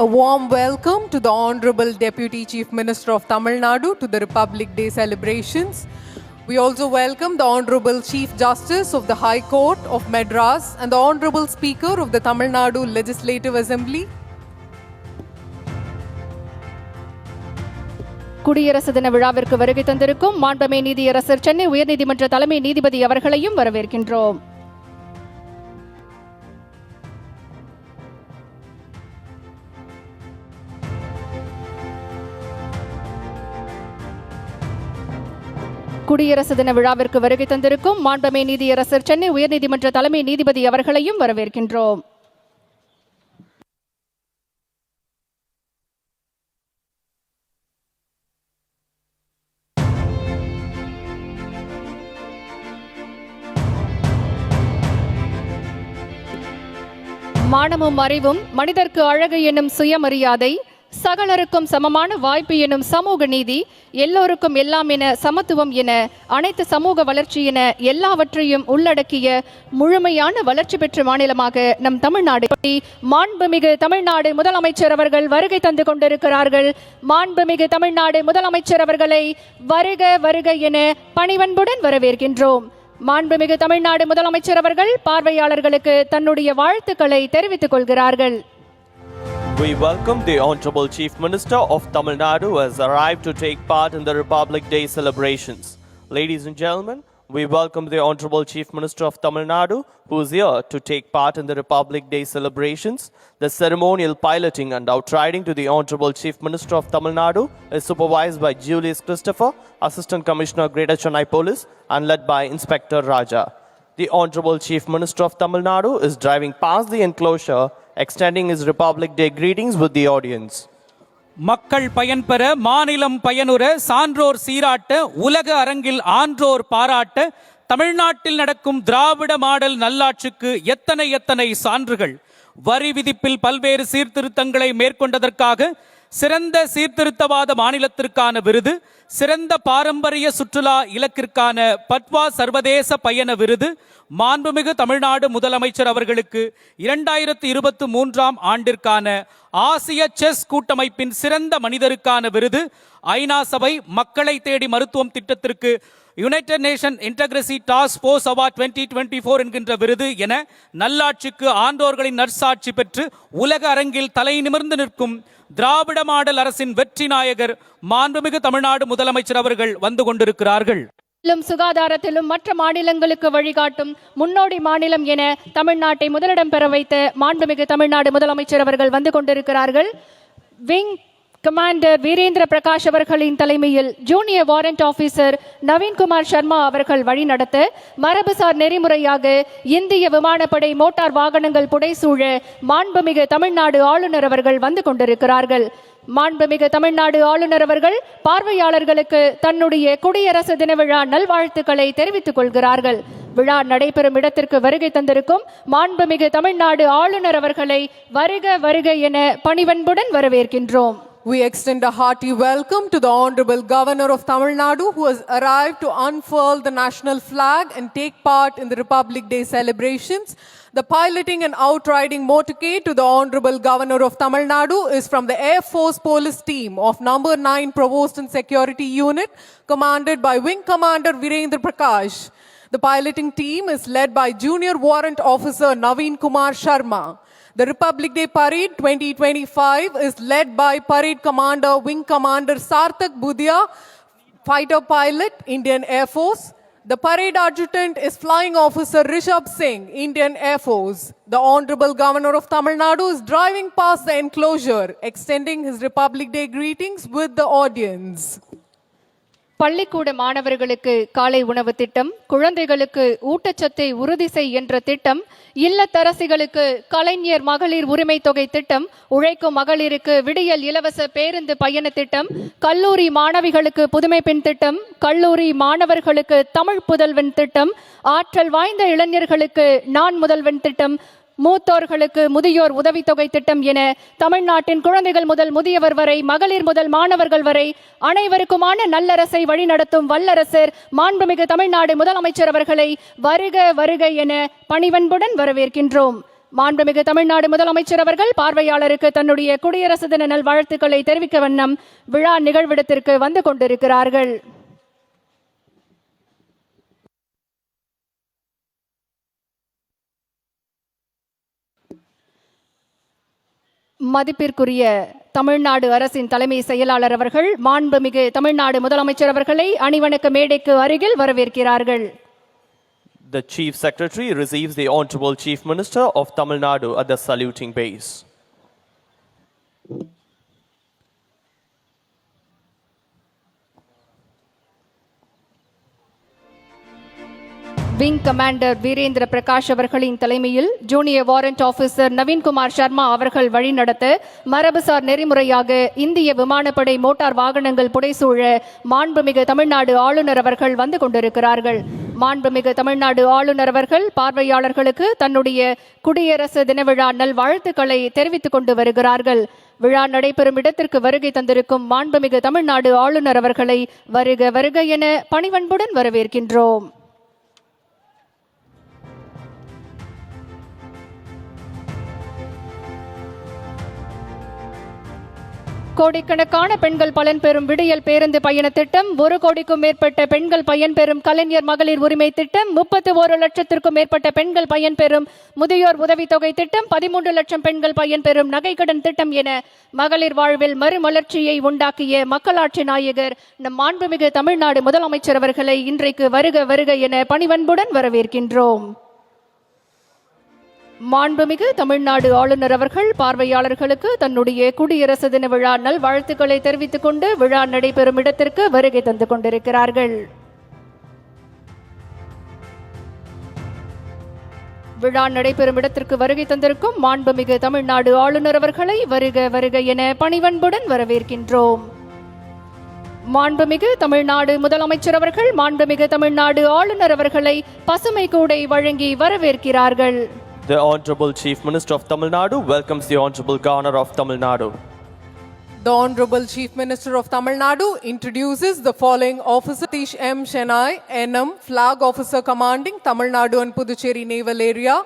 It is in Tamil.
A warm welcome to the Honorable Deputy Chief Minister of Tamil Nadu to the Republic Day celebrations. We also welcome the Honorable Chief Justice of the High Court of Madras and the Honorable Speaker of the Tamil Nadu Legislative Assembly. குடியரசு தின விழாவிற்கு வருகை தந்திருக்கும் மாண்புமிகு நீதியரசர் சென்னை உயர்நீதிமன்ற தலைமை நீதிபதி அவர்களையும் வரவேற்கின்றோம். குடியரசு தின விழாவிற்கு வருகை தந்திருக்கும் மாண்புமிகு நீதியரசர் சென்னை உயர்நீதிமன்ற தலைமை நீதிபதி அவர்களையும் வரவேற்கின்றோம். மானமும் அறிவும் மனிதர்க்கு அழகு எனும் சுயமரியாதை, சகலருக்கும் சமமான வாய்ப்பு எனும் சமூக நீதி, எல்லோருக்கும் எல்லாம் என சமத்துவம் என அனைத்து சமூக வளர்ச்சி என எல்லாவற்றையும் உள்ளடக்கிய முழுமையான வளர்ச்சி பெற்ற மாநிலமாக நம் தமிழ்நாடு. மாண்புமிகு தமிழ்நாடு முதலமைச்சர் அவர்கள் வருகை தந்து கொண்டிருக்கிறார்கள். மாண்புமிகு தமிழ்நாடு முதலமைச்சர் அவர்களை வருக வருக என பணிவன்புடன் வரவேற்கின்றோம். மாண்புமிகு தமிழ்நாடு முதலமைச்சர் அவர்கள் பார்வையாளர்களுக்கு தன்னுடைய வாழ்த்துக்களை தெரிவித்துக் கொள்கிறார்கள். We welcome the Honorable Chief Minister of Tamil Nadu who has arrived to take part in the Republic Day celebrations. Ladies and gentlemen, we welcome the Honorable Chief Minister of Tamil Nadu who is here to take part in the Republic Day celebrations. The ceremonial piloting and outriding to the Honorable Chief Minister of Tamil Nadu is supervised by Julius Christopher, Assistant Commissioner Greater Chennai Police, and led by Inspector Raja. The Honorable Chief Minister of Tamil Nadu is driving past the enclosure, extending his Republic Day greetings with the audience. மக்கள் பயன்பெற, மாநிலம் பயனுற, சான்றோர் சீராட்ட, உலக அரங்கில் ஆன்றோர் பாராட்ட, தமிழ்நாட்டில் நடக்கும் திராவிட மாடல் நல்லாட்சிக்கு எத்தனை எத்தனை சான்றுகள். வரி விதிப்பில் பல்வேறு சீர்திருத்தங்களை மேற்கொண்டதற்காக சிறந்த சீர்திருத்தவாத மாநிலத்திற்கான விருது, சிறந்த பாரம்பரிய சுற்றுலா இலக்கிற்கான பட்வா சர்வதேச பயண விருது, மாண்புமிகு தமிழ்நாடு முதலமைச்சர் அவர்களுக்கு 2023 ஆண்டிற்கான ஆசிய செஸ் கூட்டமைப்பின் சிறந்த மனிதருக்கான விருது, ஐநா சபை மக்களை தேடி மருத்துவம் திட்டத்திற்கு United Nation interagency task force award 2024 என்கின்ற விருது என நல்லாட்சிக்கு ஆண்டோர்களின் நற்சாட்சி பெற்று உலக அரங்கில் தலை நிமிர்ந்து நிற்கும் திராவிட மாடல் அரசின் வெற்றி நாயகர் மாண்புமிகு தமிழ்நாடு முதலமைச்சர் அவர்கள் வந்து கொண்டிருக்கிறார்கள். சுகாதாரத்திலும் மற்ற மாநிலங்களுக்கு வழிகாட்டும் முன்னோடி மாநிலம் என தமிழ்நாட்டை முதலிடம் பெற வைத்த மாண்புமிகு தமிழ்நாடு முதலமைச்சர் அவர்கள் வந்து கொண்டிருக்கிறார்கள். விங் கமாண்டர் வீரேந்திர பிரகாஷ் அவர்களின் தலைமையில் junior warrant officer Naveenkumar Sharma அவர்கள் வழிநடத்த மரபுசார் நெறிமுறையாக இந்திய விமானப்படை மோட்டார் வாகனங்கள் புடைசூழ மாண்புமிகு தமிழ்நாடு ஆளுநர் அவர்கள் வந்து கொண்டிருக்கிறார்கள். மாண்புமிகு தமிழ்நாடு ஆளுநர் அவர்கள் பார்வையாளர்களுக்கு தன்னுடைய குடியரசு தின விழா நல்வாழ்த்துக்களை தெரிவித்துக் கொள்கிறார்கள். விழா நடைபெறும் இடத்திற்கு வருகை தந்திருக்கும் மாண்புமிகு தமிழ்நாடு ஆளுநர் அவர்களை வருக வருக என பணிவன்புடன் வரவேற்கின்றோம். We extend a hearty welcome to the Honorable Governor of Tamil Nadu who has arrived to unfurl the national flag and take part in the Republic Day celebrations. The piloting and outriding motorcade to the Honorable Governor of Tamil Nadu is from the Air Force Police Team of number 9 Provost and Security Unit commanded by Wing Commander Virendra Prakash. The piloting team is led by Junior Warrant Officer Naveen Kumar Sharma. The Republic Day Parade 2025 is led by Parade Commander Wing Commander Sarthak Budia, Fighter Pilot, Indian Air Force. The Parade Adjutant is Flying Officer Rishabh Singh, Indian Air Force. The Honorable Governor of Tamil Nadu is driving past the enclosure, extending his Republic Day greetings with the audience. பள்ளிக்கூட மாணவர்களுக்கு காலை உணவு திட்டம், குழந்தைகளுக்கு ஊட்டச்சத்தை உறுதி செய் என்ற திட்டம், இல்லத்தரசிகளுக்கு கலைஞர் மகளிர் உரிமை தொகை திட்டம், உழைக்கும் மகளிருக்கு விடியல் இலவச பேருந்து பயண திட்டம், கல்லூரி மாணவிகளுக்கு புதுமை பெண் திட்டம், கல்லூரி மாணவர்களுக்கு தமிழ் புதல்வன் திட்டம், ஆற்றல் வாய்ந்த இளைஞர்களுக்கு நான் முதல்வன் திட்டம், மூத்தோர்களுக்கு முதியோர் உதவித்தொகை திட்டம் என தமிழ்நாட்டின் குழந்தைகள் முதல் முதியவர் வரை, மகளிர் முதல் மாணவர்கள் வரை அனைவருக்குமான நல்லரசை வழிநடத்தும் வல்லரசர் மாண்புமிகு தமிழ்நாடு முதலமைச்சர் அவர்களை வருக வருக என பணிவன்புடன் வரவேற்கின்றோம். மாண்புமிகு தமிழ்நாடு முதலமைச்சர் அவர்கள் பார்வையாளருக்கு தன்னுடைய குடியரசு தின நல்வாழ்த்துக்களை தெரிவிக்க வண்ணம் விழா நிகழ்விடத்திற்கு வந்து கொண்டிருக்கிறார்கள். மதிப்பிற்குரிய தமிழ்நாடு அரசின் தலைமை செயலாளர் அவர்கள் மாண்புமிகு தமிழ்நாடு முதலமைச்சர் அவர்களை அணிவணக்க மேடைக்கு அருகில் வரவேற்கிறார்கள். The Chief Secretary receives the Honorable Chief Minister of Tamil Nadu at the saluting base. Wing commander Virendra Prakash அவர்களின் தலைமையில் junior warrant officer Naveenkumar Sharma அவர்கள் வழிநடத்த மரபுசார் நெறிமுறையாக இந்திய விமானப்படை மோட்டார் வாகனங்கள் புடைசூழ மாண்புமிகு தமிழ்நாடு ஆளுநர் அவர்கள் வந்து கொண்டிருக்கிறார்கள். மாண்புமிகு தமிழ்நாடு ஆளுநர் அவர்கள் பார்வையாளர்களுக்கு தன்னுடைய குடியரசு தின விழா நல்வாழ்த்துக்களை தெரிவித்துக் கொண்டு வருகிறார்கள். விழா நடைபெறும் இடத்திற்கு வருகை தந்திருக்கும் மாண்புமிகு தமிழ்நாடு ஆளுநர் அவர்களை வருக வருக என பணிவன்புடன் வரவேற்கின்றோம். கோடிக்கணக்கான பெண்கள் பலன் பெறும் விடியல் பேருந்து பயண திட்டம், 1 கோடிக்கும் மேற்பட்ட பெண்கள் பயன்பெறும் கலைஞர் மகளிர் உரிமை திட்டம், 31 லட்சத்திற்கும் மேற்பட்ட பெண்கள் பயன்பெறும் முதியோர் உதவித்தொகை திட்டம், 13 லட்சம் பெண்கள் பயன்பெறும் நகைக்கடன் திட்டம் என மகளிர் வாழ்வில் மறுமலர்ச்சியை உண்டாக்கிய மக்களாட்சி நாயகர் நம் மாண்புமிகு தமிழ்நாடு முதலமைச்சர் அவர்களை இன்றைக்கு வருக வருக என பணிவன்புடன் வரவேற்கின்றோம். மாண்புமிகு தமிழ்நாடு ஆளுநர் அவர்கள் பார்வையாளர்களுக்கு தன்னுடைய குடியரசு தின விழா நல்வாழ்த்துக்களை தெரிவித்துக் கொண்டு விழா நடைபெறும் இடத்திற்கு வருகை தந்து கொண்டிருக்கிறார்கள். விழா நடைபெறும் இடத்திற்கு வருகை தந்திருக்கும் மாண்புமிகு தமிழ்நாடு ஆளுநர் அவர்களை வருக வருக என பணிவன்புடன் வரவேற்கின்றோம். மாண்புமிகு தமிழ்நாடு முதலமைச்சர் அவர்கள் மாண்புமிகு தமிழ்நாடு ஆளுநர் அவர்களை பசுமை கூடை வழங்கி வரவேற்கிறார்கள். The Honorable Chief Minister of Tamil Nadu welcomes the Honorable Governor of Tamil Nadu. The Honorable Chief Minister of Tamil Nadu introduces the following officer: Satish M. Shenoy, NM, Flag Officer Commanding Tamil Nadu and Puducherry Naval Area,